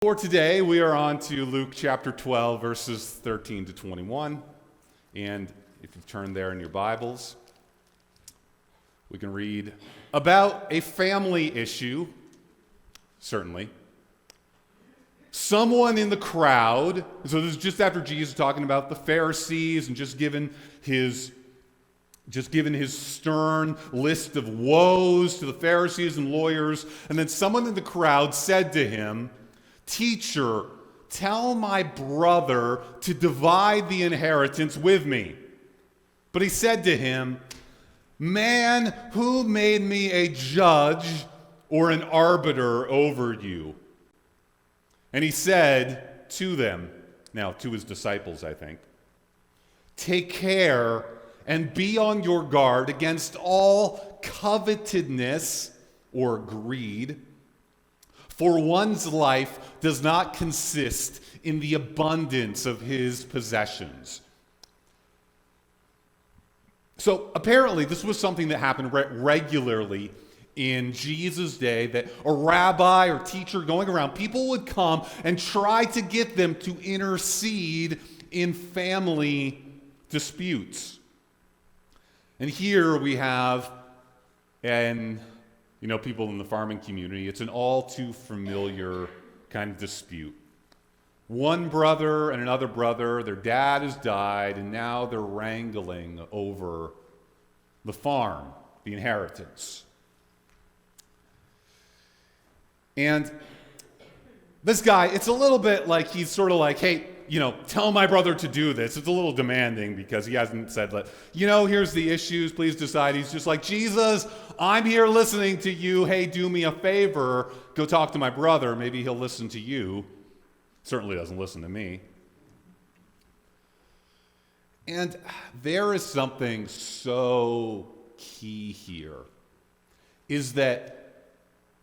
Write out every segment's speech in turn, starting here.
For today, we are on to Luke chapter 12, verses 13 to 21. And if you turn there in your Bibles, we can read about a family issue, certainly. Someone in the crowd, so this is just after Jesus talking about the Pharisees and just given his stern list of woes to the Pharisees and lawyers. And then someone in the crowd said to him, "Teacher, tell my brother to divide the inheritance with me." But he said to him, "Man, who made me a judge or an arbiter over you?" And he said to them, now to his disciples, I think, "Take care and be on your guard against all covetousness or greed. For one's life does not consist in the abundance of his possessions." So apparently this was something that happened regularly in Jesus' day, that a rabbi or teacher going around, people would come and try to get them to intercede in family disputes. And here we have people in the farming community, it's an all too familiar kind of dispute. One brother and another brother, their dad has died, and now they're wrangling over the farm, the inheritance. And this guy, it's a little bit like he's sort of like, "Hey, tell my brother to do this." It's a little demanding because he hasn't said, here's the issues, please decide. He's just like, "Jesus, I'm here listening to you. Hey, do me a favor. Go talk to my brother. Maybe he'll listen to you." Certainly doesn't listen to me. And there is something so key here, is that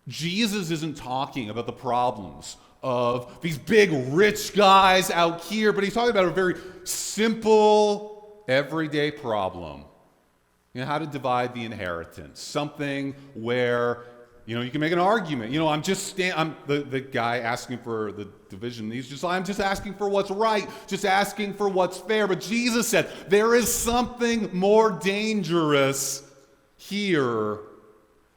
Jesus isn't talking about the problems of these big rich guys out here, but he's talking about a very simple, everyday problem. How to divide the inheritance. Something where, you can make an argument. I'm the guy asking for the division. I'm just asking for what's right, just asking for what's fair. But Jesus said, there is something more dangerous here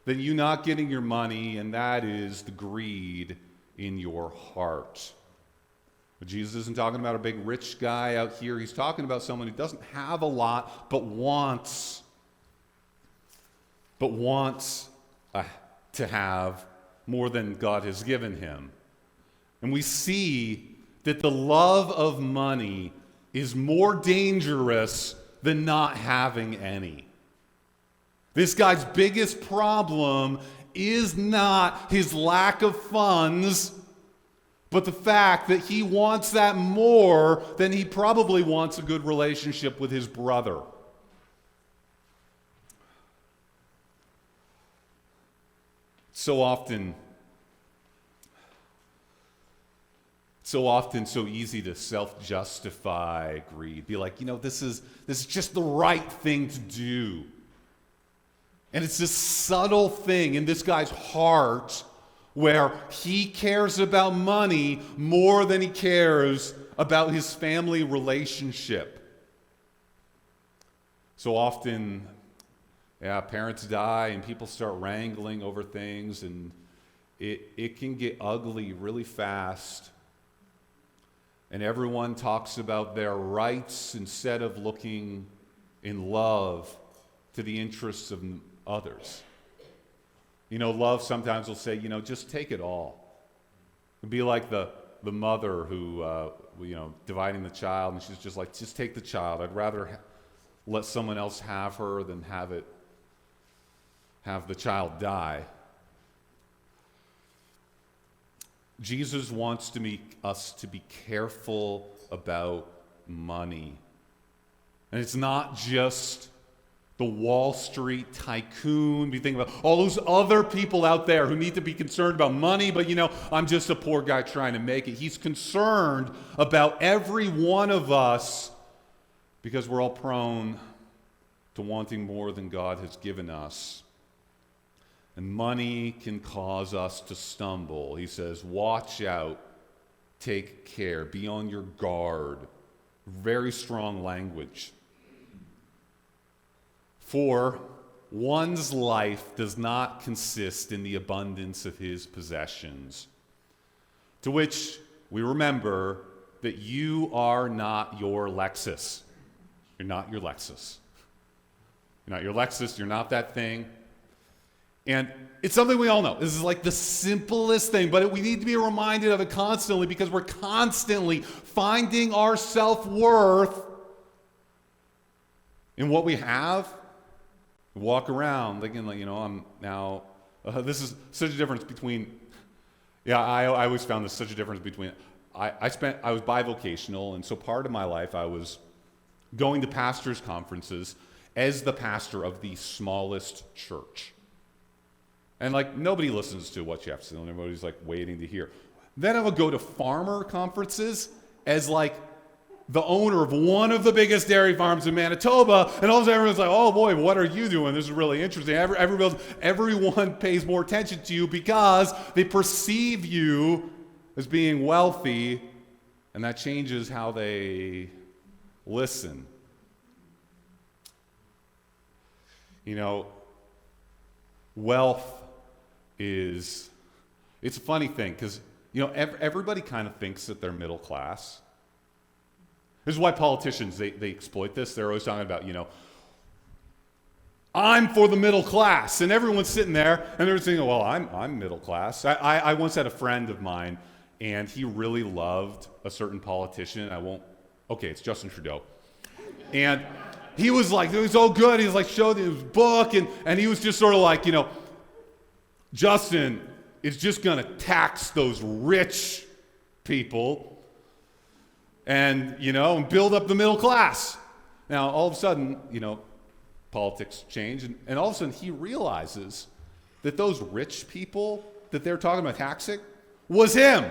than you not getting your money, and that is the greed in your heart. But Jesus isn't talking about a big rich guy out here. He's talking about someone who doesn't have a lot, but wants to have more than God has given him. And we see that the love of money is more dangerous than not having any. This guy's biggest problem is not his lack of funds, but the fact that he wants that more than he probably wants a good relationship with his brother. So often so easy to self-justify greed. Be like, this is just the right thing to do. And it's this subtle thing in this guy's heart where he cares about money more than he cares about his family relationship. So often, parents die and people start wrangling over things, and it can get ugly really fast. And everyone talks about their rights instead of looking in love to the interests of others. Love sometimes will say, just take it all. It'd be like the mother who, dividing the child, and she's just like, just take the child. I'd rather let someone else have her than have the child die. Jesus wants us to be careful about money. And it's not just the Wall Street tycoon. You think about all those other people out there who need to be concerned about money, but I'm just a poor guy trying to make it. He's concerned about every one of us because we're all prone to wanting more than God has given us. And money can cause us to stumble. He says, watch out take care, be on your guard. Very strong language. For one's life does not consist in the abundance of his possessions. To which we remember that you are not your Lexus. You're not your Lexus. You're not your Lexus. You're not that thing. And it's something we all know. This is like the simplest thing, but we need to be reminded of it constantly because we're constantly finding our self-worth in what we have. We walk around thinking, like, I'm now, this is such a difference between, I always found this such a difference between, I was bivocational, and so part of my life I was going to pastors' conferences as the pastor of the smallest church. And nobody listens to what you have to say. Everybody's waiting to hear. Then I would go to farmer conferences as the owner of one of the biggest dairy farms in Manitoba. And all of a sudden everyone's like, oh boy, what are you doing? This is really interesting. Everyone pays more attention to you because they perceive you as being wealthy, and that changes how they listen. Wealth it's a funny thing because, everybody kind of thinks that they're middle class. This is why politicians, they exploit this. They're always talking about, I'm for the middle class. And everyone's sitting there and they're thinking, well, I'm middle class. I once had a friend of mine and he really loved a certain politician. It's Justin Trudeau. And he was it was so good. He was showed his book and he was just sort of Justin is just going to tax those rich people and build up the middle class. Now, all of a sudden, politics change, and all of a sudden he realizes that those rich people that they're talking about taxing was him.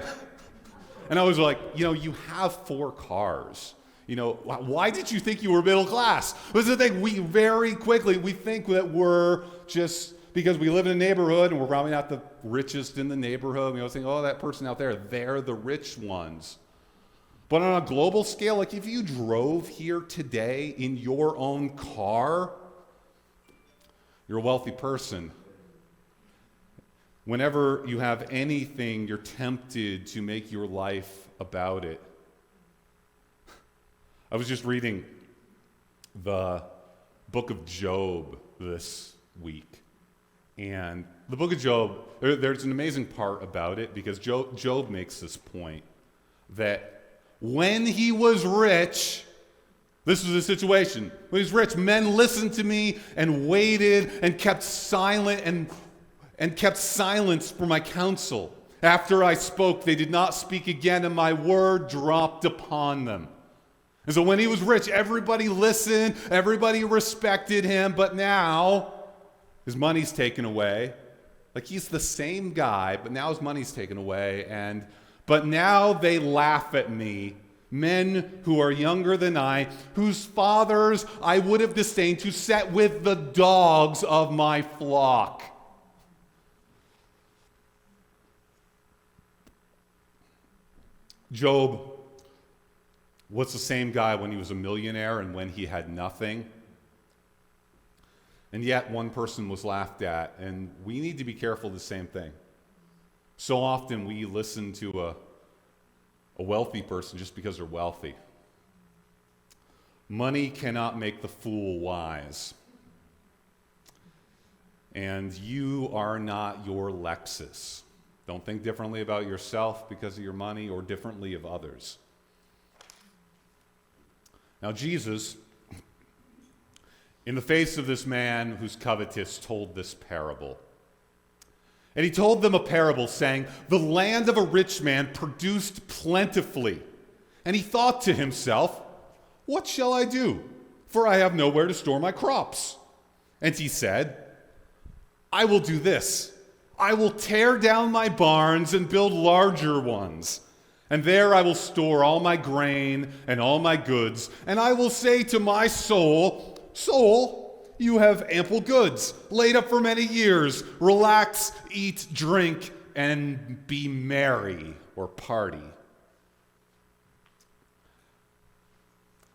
And I was like, you have 4 cars. Why did you think you were middle class? This is the thing, we very quickly, we think that we're just, because we live in a neighborhood and we're probably not the richest in the neighborhood, we always think, oh, that person out there, they're the rich ones. But on a global scale, if you drove here today in your own car, you're a wealthy person. Whenever you have anything, you're tempted to make your life about it. I was just reading the book of Job this week. And the book of Job, there's an amazing part about it because Job makes this point that when he was rich, this was the situation. When he was rich, men listened to me and waited and kept silent and kept silence for my counsel. After I spoke, they did not speak again, and my word dropped upon them. And so when he was rich, everybody listened, everybody respected him, but now his money's taken away. He's the same guy, but now his money's taken away, but now they laugh at me, men who are younger than I, whose fathers I would have disdained to set with the dogs of my flock. Job was the same guy when he was a millionaire and when he had nothing. And yet one person was laughed at, and we need to be careful of the same thing. So often we listen to a wealthy person just because they're wealthy. Money cannot make the fool wise. And you are not your Lexus. Don't think differently about yourself because of your money or differently of others. Now Jesus, in the face of this man who's covetous, told this parable. And he told them a parable saying, the land of a rich man produced plentifully. And he thought to himself, what shall I do? For I have nowhere to store my crops. And he said, I will do this. I will tear down my barns and build larger ones. And there I will store all my grain and all my goods. And I will say to my soul, soul, you have ample goods, laid up for many years. Relax, eat, drink, and be merry or party.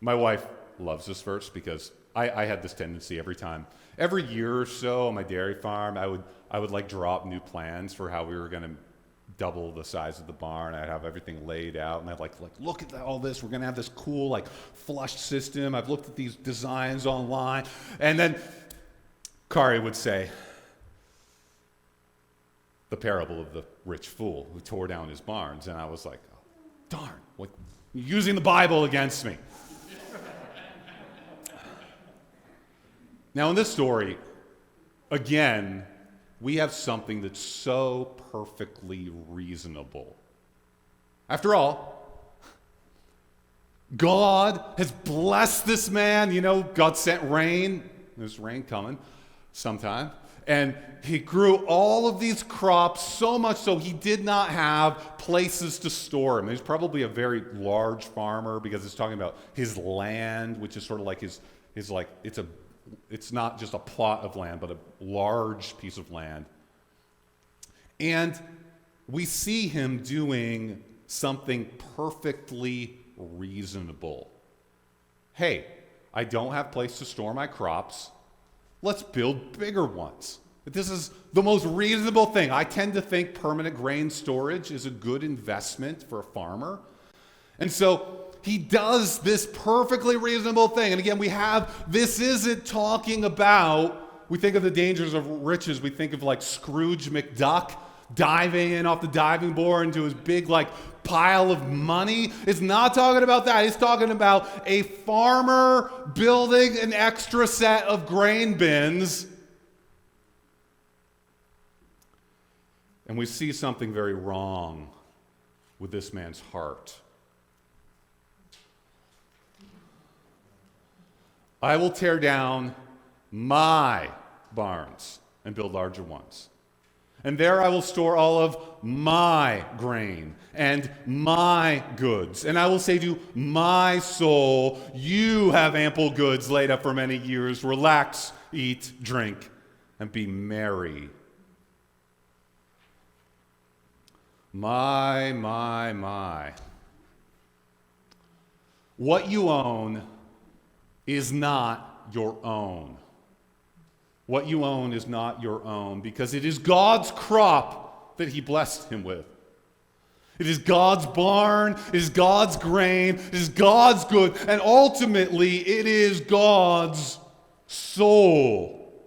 My wife loves this verse because I had this tendency every year or so on my dairy farm, I would like draw up new plans for how we were going to double the size of the barn. I'd have everything laid out, and I'd like look at all this. We're going to have this cool like flush system. I've looked at these designs online, and then Kari would say, the parable of the rich fool who tore down his barns, and I was like, oh, darn, what, you're using the Bible against me. Now, in this story, again, we have something that's so perfectly reasonable. After all, God has blessed this man. You know, God sent rain. There's rain coming sometime. And he grew all of these crops, so much so he did not have places to store them. He's probably a very large farmer because it's talking about his land, which is sort of like his like, it's not just a plot of land, but a large piece of land. And we see him doing something perfectly reasonable. Hey, I don't have place to store my crops. Let's build bigger ones. This is the most reasonable thing. I tend to think permanent grain storage is a good investment for a farmer. And so he does this perfectly reasonable thing. And again, this isn't talking about, we think of the dangers of riches. We think of like Scrooge McDuck diving in off the diving board into his big like pile of money. It's not talking about that. It's talking about a farmer building an extra set of grain bins. And we see something very wrong with this man's heart. I will tear down my barns and build larger ones. And there I will store all of my grain and my goods. And I will say to my soul, you have ample goods laid up for many years. Relax, eat, drink, and be merry. My. What you own is not your own. What you own is not your own because it is God's crop that he blessed him with. It is God's barn, it is God's grain, it is God's good, and ultimately it is God's soul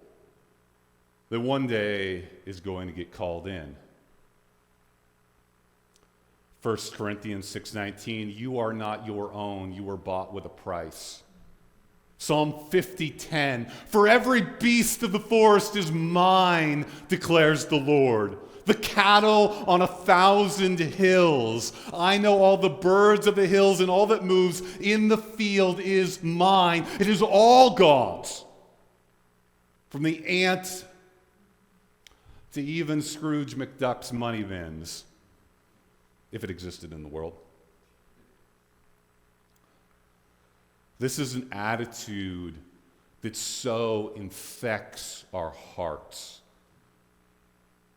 that one day is going to get called in. 1 Corinthians 6:19, you are not your own, you were bought with a price. Psalm 50:10, for every beast of the forest is mine, declares the Lord. The cattle on 1,000 hills. I know all the birds of the hills, and all that moves in the field is mine. It is all God's. From the ant to even Scrooge McDuck's money bins, if it existed in the world. This is an attitude that so infects our hearts.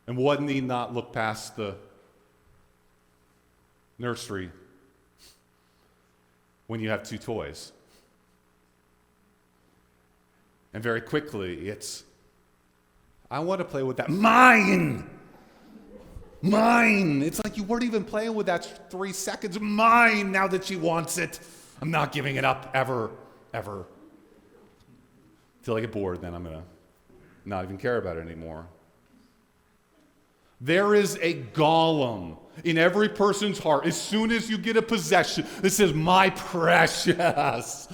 And one need not look past the nursery when you have two toys. And very quickly, it's, I want to play with that. Mine! It's like you weren't even playing with that 3 seconds. Mine, now that she wants it. I'm not giving it up ever. Till I get bored, then I'm going to not even care about it anymore. There is a golem in every person's heart as soon as you get a possession that says, my precious.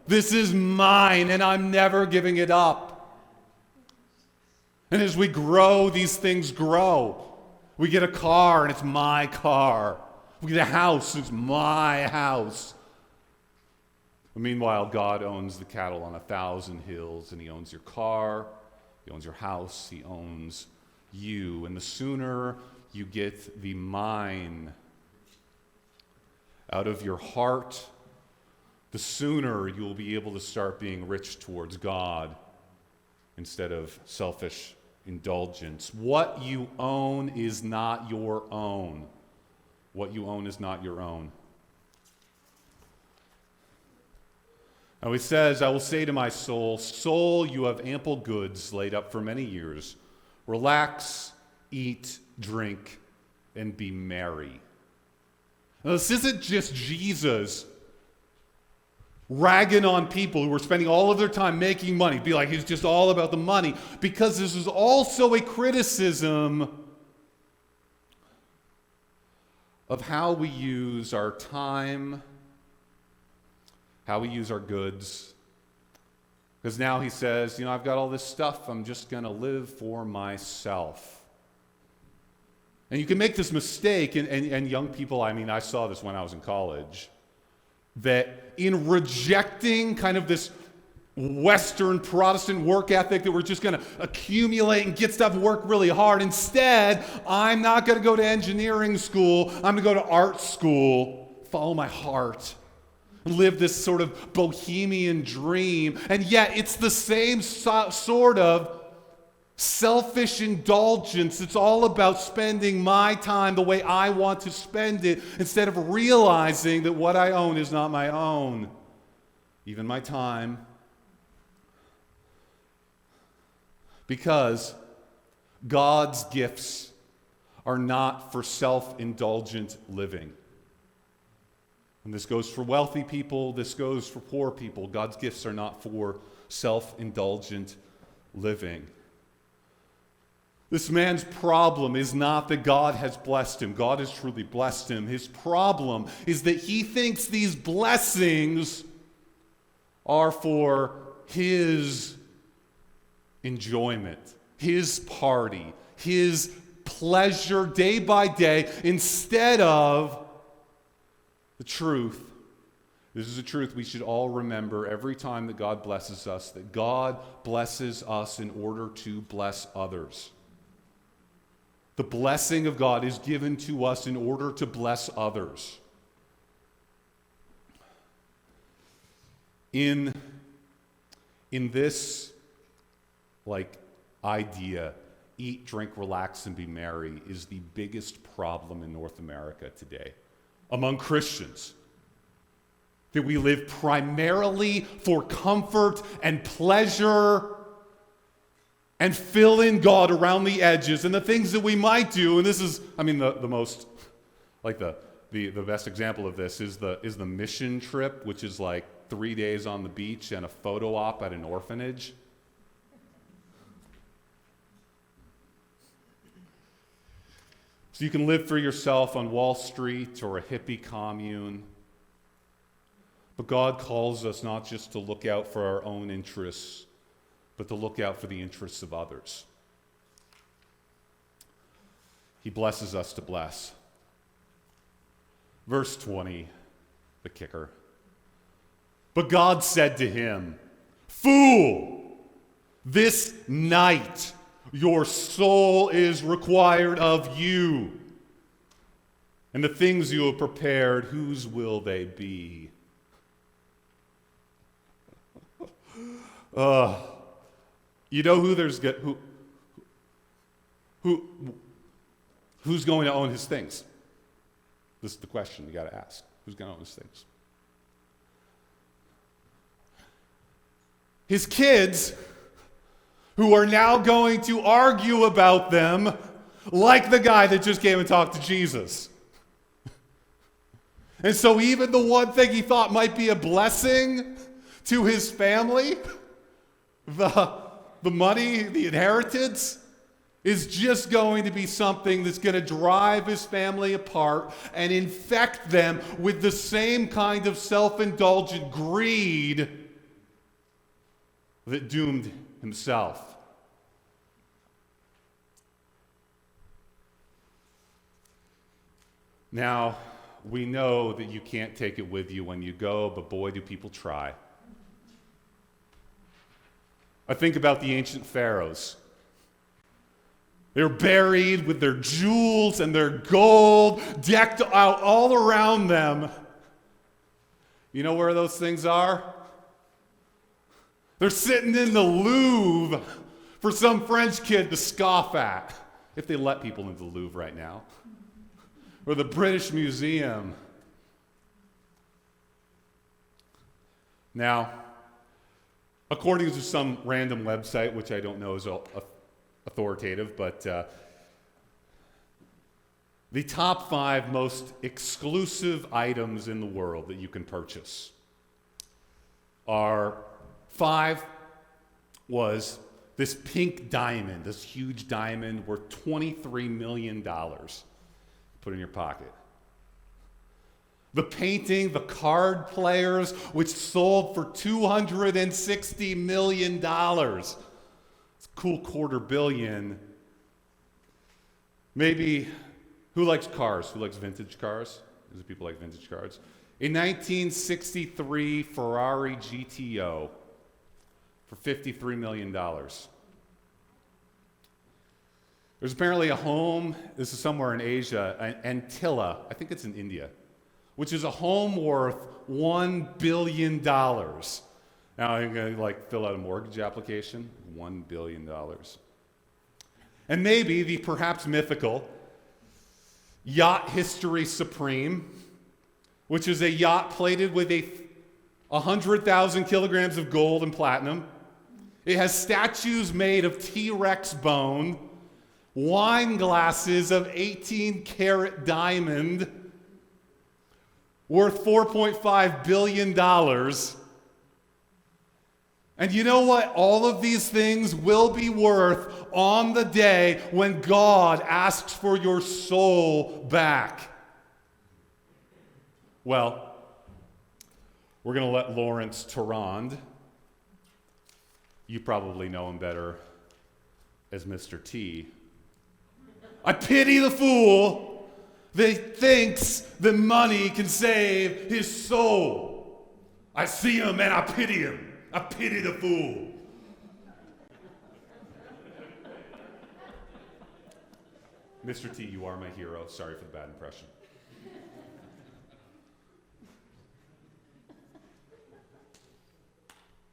This is mine, and I'm never giving it up. And as we grow, these things grow. We get a car, and it's my car. We get a house, it's my house. But meanwhile, God owns the cattle on 1,000 hills, and he owns your car, he owns your house, he owns you. And the sooner you get the mine out of your heart, the sooner you will be able to start being rich towards God instead of selfish indulgence. What you own is not your own. What you own is not your own. Now he says, I will say to my soul, soul, you have ample goods laid up for many years. Relax, eat, drink, and be merry. Now, this isn't just Jesus ragging on people who are spending all of their time making money. Be like, it's just all about the money. Because this is also a criticism of how we use our time, how we use our goods. Because now he says, I've got all this stuff, I'm just going to live for myself. And you can make this mistake, and young people, I saw this when I was in college, that in rejecting kind of this Western Protestant work ethic that we're just going to accumulate and get stuff, work really hard. Instead, I'm not going to go to engineering school. I'm going to go to art school, follow my heart, and live this sort of bohemian dream. And yet, it's the same sort of selfish indulgence. It's all about spending my time the way I want to spend it instead of realizing that what I own is not my own. Even my time. Because God's gifts are not for self-indulgent living. And this goes for wealthy people, this goes for poor people. God's gifts are not for self-indulgent living. This man's problem is not that God has blessed him. God has truly blessed him. His problem is that he thinks these blessings are for his enjoyment, his party, his pleasure day by day, instead of the truth. This is a truth we should all remember every time that God blesses us, that God blesses us in order to bless others. The blessing of God is given to us in order to bless others. In this idea, eat, drink, relax, and be merry, is the biggest problem in North America today among Christians. That we live primarily for comfort and pleasure and fill in God around the edges, and the things that we might do, and this is, the most, the best example of this is the mission trip, which is 3 days on the beach and a photo op at an orphanage. So you can live for yourself on Wall Street or a hippie commune, but God calls us not just to look out for our own interests, but to look out for the interests of others. He blesses us to bless. Verse 20, the kicker. But God said to him, "Fool, this night your soul is required of you. And the things you have prepared, whose will they be?" You know who's going to own his things? This is the question you got to ask. Who's going to own his things? His kids, who are now going to argue about them like the guy that just came and talked to Jesus. And so even the one thing he thought might be a blessing to his family, the money, the inheritance, is just going to be something that's going to drive his family apart and infect them with the same kind of self-indulgent greed that doomed himself. Now, we know that you can't take it with you when you go, but boy, do people try. I think about the ancient pharaohs. They're buried with their jewels and their gold decked out all around them. You know where those things are? They're sitting in the Louvre for some French kid to scoff at, if they let people into the Louvre right now. Or the British Museum. Now, According to some random website, which I don't know is authoritative, but the top 5 most exclusive items in the world that you can purchase are 5 was this pink diamond, this huge diamond worth $23 million. Put in your pocket. The painting, the card players, which sold for $260 million. It's a cool $250 million. Maybe, who likes cars? Who likes vintage cars? Does people like vintage cars? A 1963 Ferrari GTO for $53 million. There's apparently a home, this is somewhere in Asia, Antilla, I think it's in India, which is a home worth $1 billion. Now I'm going to fill out a mortgage application, $1 billion. And maybe the perhaps mythical Yacht History Supreme, which is a yacht plated with 100,000 kilograms of gold and platinum. It has statues made of T-Rex bone, wine glasses of 18-karat diamond, worth $4.5 billion. And you know what all of these things will be worth on the day when God asks for your soul back? Well, we're going to let Lawrence Tarrand, you probably know him better as Mr. T. I pity the fool that thinks that money can save his soul. I see him and I pity him. I pity the fool. Mr. T, you are my hero. Sorry for the bad impression.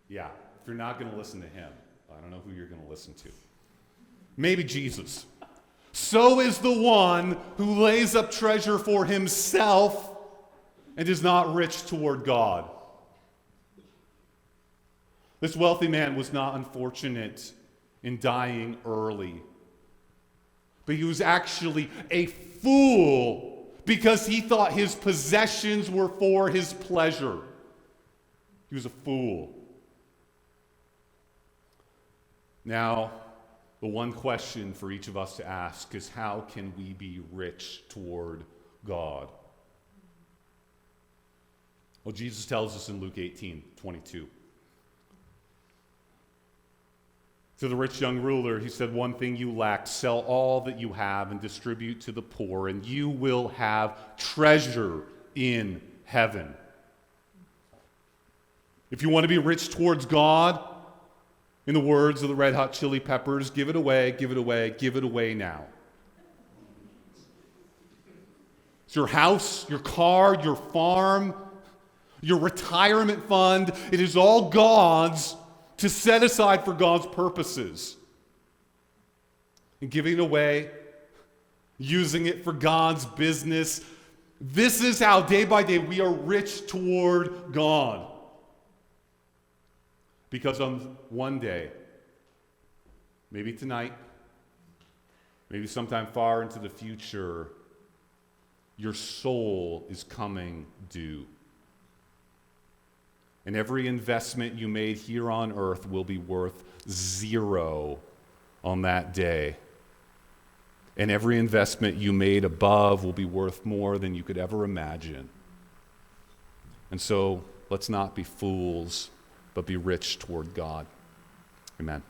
Yeah, if you're not going to listen to him, I don't know who you're going to listen to. Maybe Jesus. So is the one who lays up treasure for himself and is not rich toward God. This wealthy man was not unfortunate in dying early, but he was actually a fool because he thought his possessions were for his pleasure. He was a fool. Now, the one question for each of us to ask is, how can we be rich toward God? Well, Jesus tells us in Luke 18:22. To the rich young ruler, he said, one thing you lack, sell all that you have and distribute to the poor, and you will have treasure in heaven. If you want to be rich towards God, in the words of the Red Hot Chili Peppers, give it away, give it away, give it away now. It's your house, your car, your farm, your retirement fund. It is all God's to set aside for God's purposes. And giving it away, using it for God's business. This is how day by day we are rich toward God. Because on one day, maybe tonight, maybe sometime far into the future, your soul is coming due. And every investment you made here on earth will be worth 0 on that day. And every investment you made above will be worth more than you could ever imagine. And so let's not be fools, but be rich toward God. Amen.